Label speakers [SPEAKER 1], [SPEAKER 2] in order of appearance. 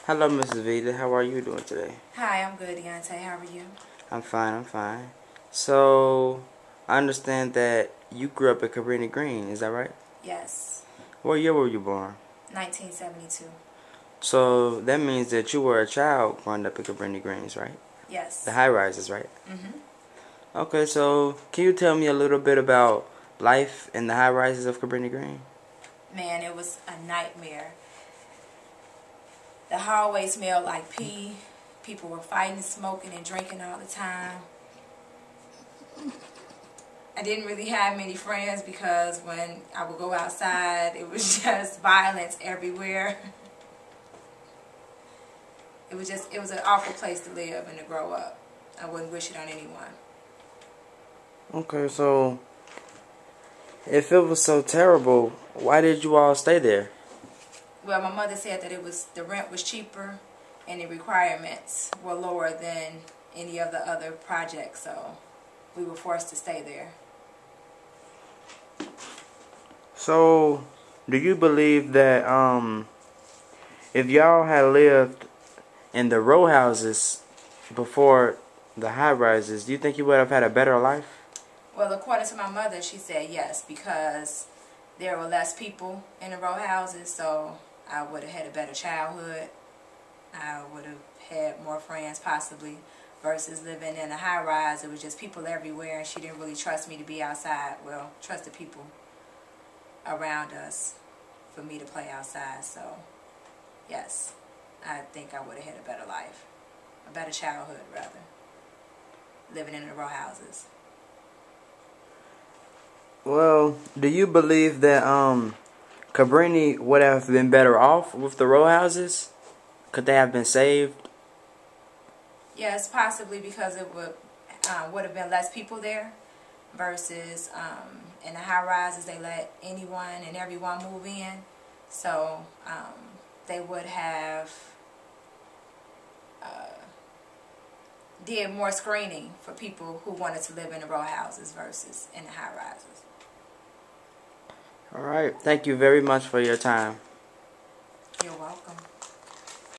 [SPEAKER 1] Hello, Mrs. Vita. How are you doing today?
[SPEAKER 2] Hi, I'm good, Deontay. How are you?
[SPEAKER 1] I'm fine, I'm fine. So, I understand that you grew up at Cabrini Green, is that right?
[SPEAKER 2] Yes.
[SPEAKER 1] What year were you born?
[SPEAKER 2] 1972.
[SPEAKER 1] So, that means that you were a child growing up at Cabrini Greens, right? The
[SPEAKER 2] Yes.
[SPEAKER 1] high rises, right?
[SPEAKER 2] Mm-hmm.
[SPEAKER 1] Okay, so can you tell me a little bit about life in the high rises of Cabrini Green?
[SPEAKER 2] Man, it was a nightmare. The hallway smelled like pee. People were fighting, smoking, and drinking all the time. I didn't really have many friends because when I would go outside, it was just violence everywhere. It was an awful place to live and to grow up. I wouldn't wish it on anyone.
[SPEAKER 1] Okay, so if it was so terrible, why did you all stay there?
[SPEAKER 2] Well, my mother said that the rent was cheaper and the requirements were lower than any of the other projects, so we were forced to stay there.
[SPEAKER 1] So, do you believe that if y'all had lived in the row houses before the high rises, do you think you would have had a better life?
[SPEAKER 2] Well, according to my mother, she said yes, because there were less people in the row houses, so I would have had a better childhood. I would have had more friends possibly, versus living in a high rise. It was just people everywhere, and she didn't really trust me to be outside. Well, trust the people around us for me to play outside. So yes, I think I would have had a better life, a better childhood rather, living in the row houses.
[SPEAKER 1] Well, do you believe that Cabrini would have been better off with the row houses? Could they have been saved?
[SPEAKER 2] Yes, possibly, because it would have been less people there versus in the high rises they let anyone and everyone move in. So they would have did more screening for people who wanted to live in the row houses versus in the high rises.
[SPEAKER 1] All right. Thank you very much for your time.
[SPEAKER 2] You're welcome.